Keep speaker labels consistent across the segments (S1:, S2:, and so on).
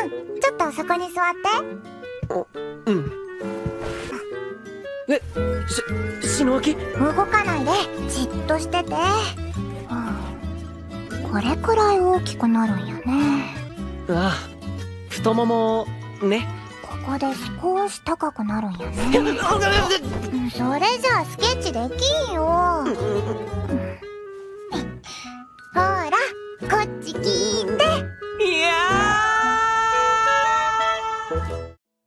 S1: ちょっとそこに座って。
S2: うん。篠脇？
S1: 動かないで、じっとしてて。これくらい大きくなるんやね。
S2: ああ、太ももね。
S1: ここで少し高くなるんやね。それじゃあスケッチできんよ。ほら、こっち聞いて。
S2: いや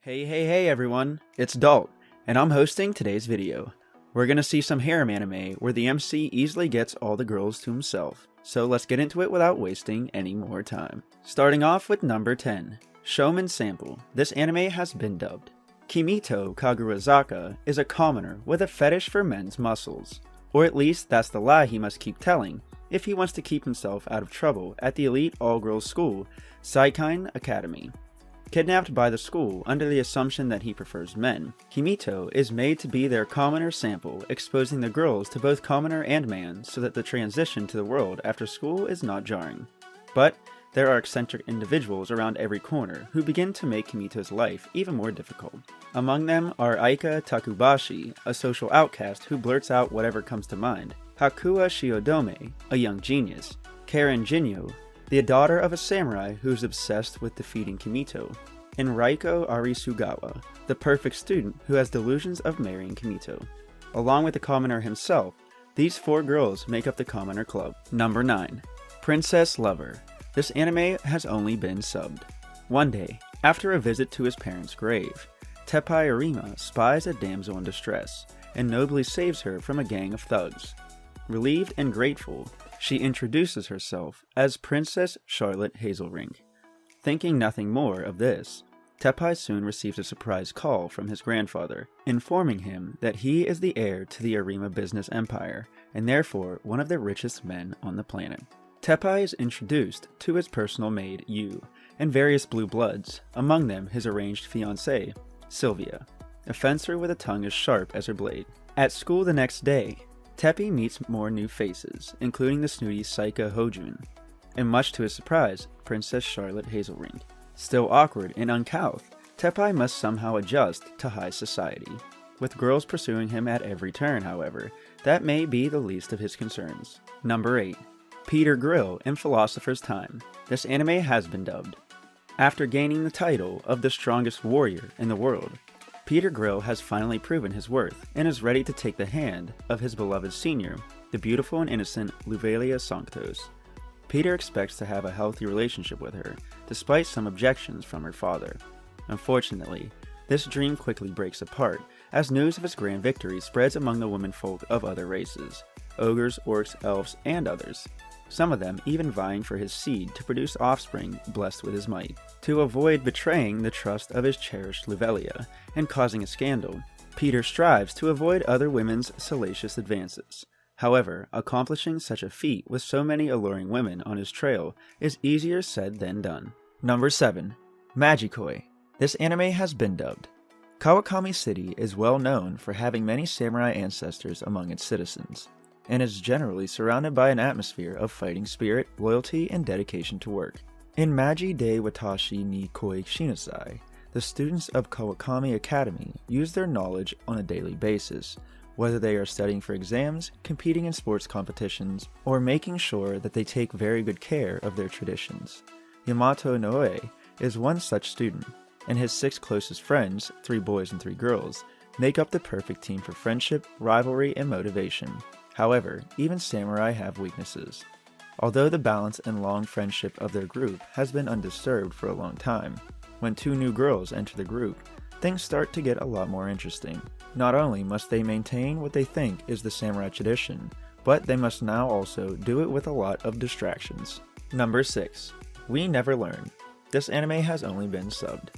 S3: Hey everyone, it's Dalt, and I'm hosting today's video. We're gonna see some harem anime where the MC easily gets all the girls to himself, so let's get into it without wasting any more time. Starting off with number 10, Showman Sample. This anime has been dubbed. Kimito Kagurazaka is a commoner with a fetish for men's muscles, or at least that's the lie he must keep telling if he wants to keep himself out of trouble at the elite all-girls school, Seirei Academy. Kidnapped by the school under the assumption that he prefers men, Kimito is made to be their commoner sample, exposing the girls to both commoner and man so that the transition to the world after school is not jarring. But there are eccentric individuals around every corner who begin to make Kimito's life even more difficult. Among them are Aika Takubashi, a social outcast who blurts out whatever comes to mind, Hakuya Shiodome, a young genius, Karen Jinyo, the daughter of a samurai who's obsessed with defeating Kimito, and Raiko Arisugawa, the perfect student who has delusions of marrying Kimito. Along with the commoner himself, these four girls make up the commoner club. Number 9. Princess Lover. This anime has only been subbed. One day, after a visit to his parents' grave, Tepai Arima spies a damsel in distress, and nobly saves her from a gang of thugs. Relieved and grateful, she introduces herself as Princess Charlotte Hazelring. Thinking nothing more of this, Tepai soon receives a surprise call from his grandfather, informing him that he is the heir to the Arima business empire, and therefore one of the richest men on the planet. Tepai is introduced to his personal maid, Yu, and various blue bloods, among them his arranged fiancée, Sylvia, a fencer with a tongue as sharp as her blade. At school the next day, Teppei meets more new faces, including the snooty Saika Hojun, and much to his surprise, Princess Charlotte Hazelring. Still awkward and uncouth, Teppei must somehow adjust to high society. With girls pursuing him at every turn, however, that may be the least of his concerns. Number 8. Peter Grill in Philosopher's Time. This anime has been dubbed. After gaining the title of the strongest warrior in the world, Peter Grill has finally proven his worth and is ready to take the hand of his beloved senior, the beautiful and innocent Luvelia Sanctos. Peter expects to have a healthy relationship with her, despite some objections from her father. Unfortunately, this dream quickly breaks apart as news of his grand victory spreads among the womenfolk of other races, ogres, orcs, elves, and others. Some of them even vying for his seed to produce offspring blessed with his might. To avoid betraying the trust of his cherished Luvelia and causing a scandal, Peter strives to avoid other women's salacious advances. However, accomplishing such a feat with so many alluring women on his trail is easier said than done. Number 7. Majikoi. This anime has been dubbed. Kawakami City is well known for having many samurai ancestors among its citizens, and is generally surrounded by an atmosphere of fighting spirit, loyalty, and dedication to work. In Maji de Watashi ni Koi Shinasai, the students of Kawakami Academy use their knowledge on a daily basis, whether they are studying for exams, competing in sports competitions, or making sure that they take very good care of their traditions. Yamato Noe is one such student, and his 6 closest friends, 3 boys and 3 girls, make up the perfect team for friendship, rivalry, and motivation. However, even samurai have weaknesses. Although the balance and long friendship of their group has been undisturbed for a long time, when 2 new girls enter the group, things start to get a lot more interesting. Not only must they maintain what they think is the samurai tradition, but they must now also do it with a lot of distractions. Number 6. We Never Learn. This anime has only been subbed.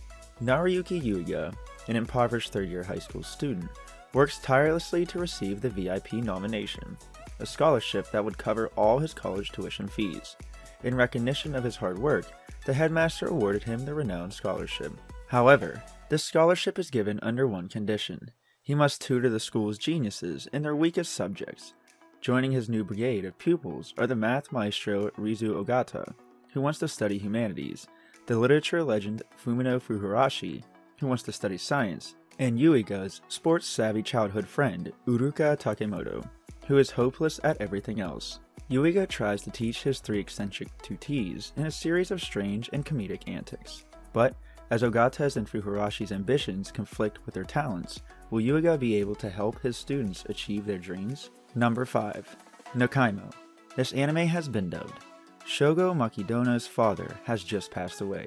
S3: Naruyuki Yuiga, an impoverished third-year high school student, works tirelessly to receive the VIP nomination, a scholarship that would cover all his college tuition fees. In recognition of his hard work, the headmaster awarded him the renowned scholarship. However, this scholarship is given under one condition. He must tutor the school's geniuses in their weakest subjects. Joining his new brigade of pupils are the math maestro Rizu Ogata, who wants to study humanities, the literature legend Fumino Fuharashi, who wants to study science, and Yuiga's sports-savvy childhood friend Uruka Takemoto, who is hopeless at everything else. Yuiga tries to teach his three eccentric tutees in a series of strange and comedic antics. But, as Ogata's and Fuharashi's ambitions conflict with their talents, will Yuiga be able to help his students achieve their dreams? Number 5. Nakaimo. This anime has been dubbed. Shogo Makidona's father has just passed away,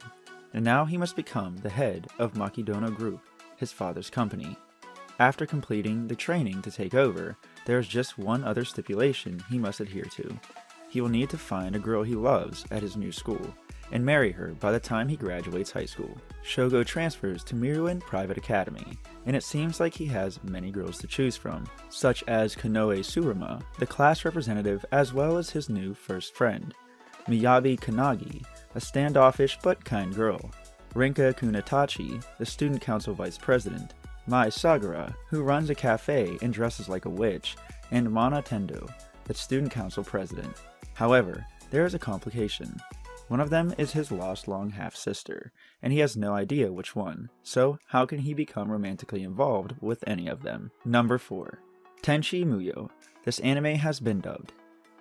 S3: and now he must become the head of Makidono Group, his father's company. After completing the training to take over, there is just one other stipulation he must adhere to. He will need to find a girl he loves at his new school, and marry her by the time he graduates high school. Shogo transfers to Miruin Private Academy, and it seems like he has many girls to choose from, such as Konoe Suruma, the class representative, as well as his new first friend, Miyabi Kanagi, a standoffish but kind girl, Rinka Kunitachi, the student council vice president, Mai Sagara, who runs a cafe and dresses like a witch, and Mana Tendo, the student council president. However, there is a complication. One of them is his lost long half-sister, and he has no idea which one, so how can he become romantically involved with any of them? Number 4. Tenchi Muyo. This anime has been dubbed.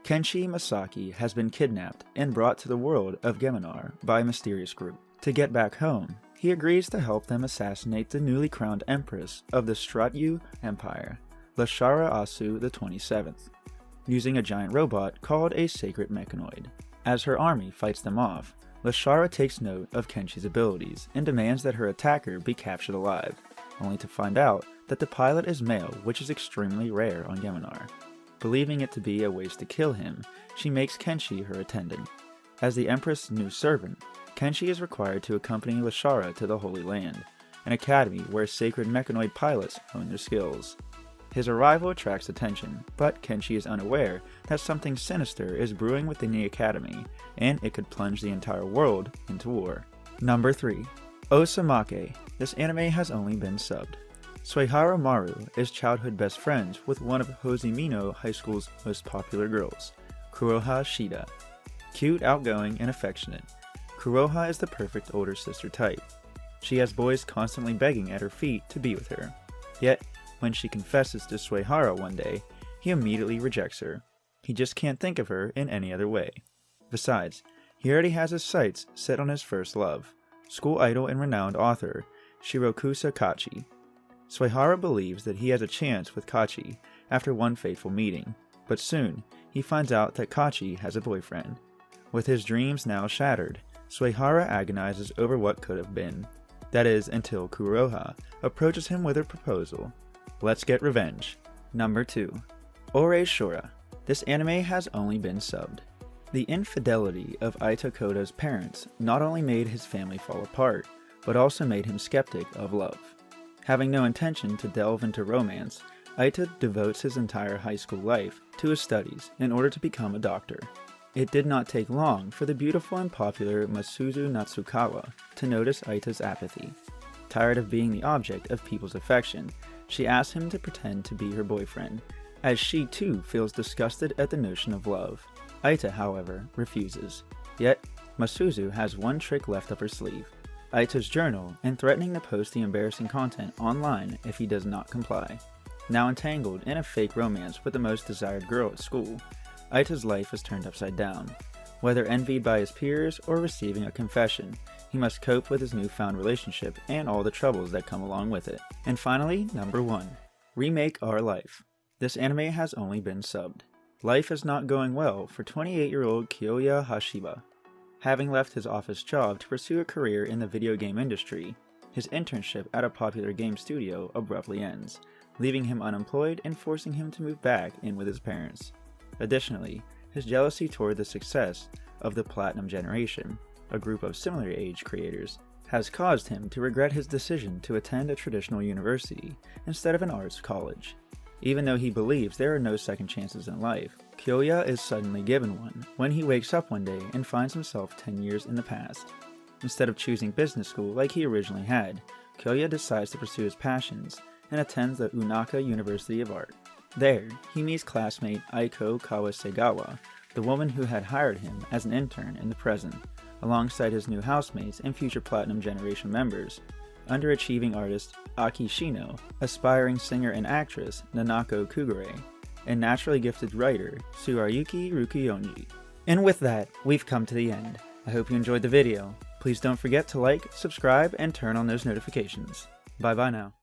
S3: Kenshi Masaki has been kidnapped and brought to the world of Geminar by a mysterious group. To get back home, he agrees to help them assassinate the newly crowned empress of the Stratyu Empire, Lashara Asu the 27th, using a giant robot called a sacred mechanoid. As her army fights them off, Lashara takes note of Kenshi's abilities and demands that her attacker be captured alive, only to find out that the pilot is male, which is extremely rare on Geminar. Believing it to be a waste to kill him, she makes Kenshi her attendant. As the Empress' new servant, Kenshi is required to accompany Lashara to the Holy Land, an academy where sacred mechanoid pilots hone their skills. His arrival attracts attention, but Kenshi is unaware that something sinister is brewing within the academy, and it could plunge the entire world into war. Number 3. Osamake. This anime has only been subbed. Suehara Maru is childhood best friends with one of Hozimino High School's most popular girls, Kuroha Shida. Cute, outgoing, and affectionate, Kuroha is the perfect older sister type. She has boys constantly begging at her feet to be with her. Yet, when she confesses to Suehara one day, he immediately rejects her. He just can't think of her in any other way. Besides, he already has his sights set on his first love, school idol and renowned author Shirokusa Kachi. Suehara believes that he has a chance with Kachi after one fateful meeting, but soon he finds out that Kachi has a boyfriend. With his dreams now shattered, Suehara agonizes over what could have been. That is, until Kuroha approaches him with a proposal. Let's get revenge. Number 2. Oreshura. This anime has only been subbed. The infidelity of Aita Koda's parents not only made his family fall apart, but also made him skeptic of love. Having no intention to delve into romance, Aita devotes his entire high school life to his studies in order to become a doctor. It did not take long for the beautiful and popular Masuzu Natsukawa to notice Aita's apathy. Tired of being the object of people's affection, she asks him to pretend to be her boyfriend, as she too feels disgusted at the notion of love. Aita, however, refuses. Yet, Masuzu has one trick left up her sleeve: Aita's journal, and threatening to post the embarrassing content online if he does not comply. Now entangled in a fake romance with the most desired girl at school, Aita's life is turned upside down. Whether envied by his peers or receiving a confession, he must cope with his newfound relationship and all the troubles that come along with it. And finally, number 1. Remake Our Life. This anime has only been subbed. Life is not going well for 28-year-old Kyoya Hashiba. Having left his office job to pursue a career in the video game industry, his internship at a popular game studio abruptly ends, leaving him unemployed and forcing him to move back in with his parents. Additionally, his jealousy toward the success of the Platinum Generation, a group of similar age creators, has caused him to regret his decision to attend a traditional university instead of an arts college. Even though he believes there are no second chances in life, Kyoya is suddenly given one when he wakes up one day and finds himself 10 years in the past. Instead of choosing business school like he originally had, Kyoya decides to pursue his passions and attends the Unaka University of Art. There, he meets classmate Aiko Kawasegawa, the woman who had hired him as an intern in the present, alongside his new housemates and future Platinum Generation members, underachieving artist Aki Shino, aspiring singer and actress Nanako Kugure, and naturally gifted writer Tsurayuki Rukuyonji. And with that, we've come to the end. I hope you enjoyed the video. Please don't forget to like, subscribe, and turn on those notifications. Bye bye now.